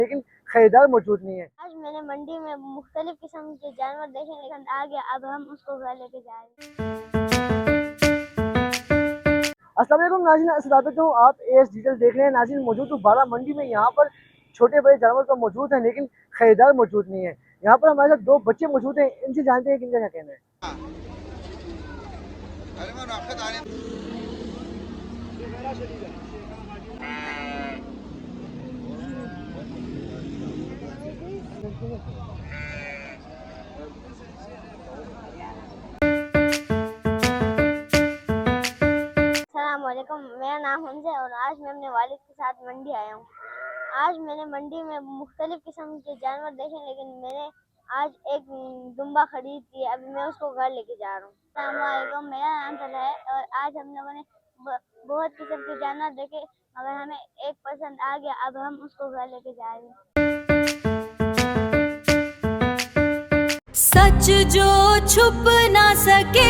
लेकिन खरीदार मौजूद नहीं है। आज मैंने मंडी में मुख्तलिफ किस्म के जानवर देखे, लेकिन आ गया, अब हम उसको घर लेके जा रहे हैं। अस्सलाम वालेकुम नाज़रीन, अस्सलाम हूँ, आप एएस डिजिटल देख रहे हैं। नाज़रीन मौजूद हूँ बारा मंडी में। यहाँ पर छोटे बड़े जानवर तो मौजूद हैं, लेकिन खरीदार मौजूद नहीं है। यहाँ पर हमारे साथ दो बच्चे मौजूद हैं, इनसे जानते हैं कि इनका क्या कहना है। अस्सलाम वालेकुम, मेरा नाम हमजा है और आज मैं अपने वालिद के साथ मंडी आया हूँ। आज मैंने मंडी में मुख्तलिफ किस्म के जानवर देखे, लेकिन मैंने आज एक दुम्बा खरीद की, अभी मैं उसको घर लेके जा रहा हूँ। अस्सलाम वालेकुम, मेरा नाम तलहा है और आज हम लोगों ने बहुत किस्म के जानवर देखे, मगर हमें एक पसंद आ गया, अब हम उसको घर लेके जा रहे हैं। सच जो छुप ना सके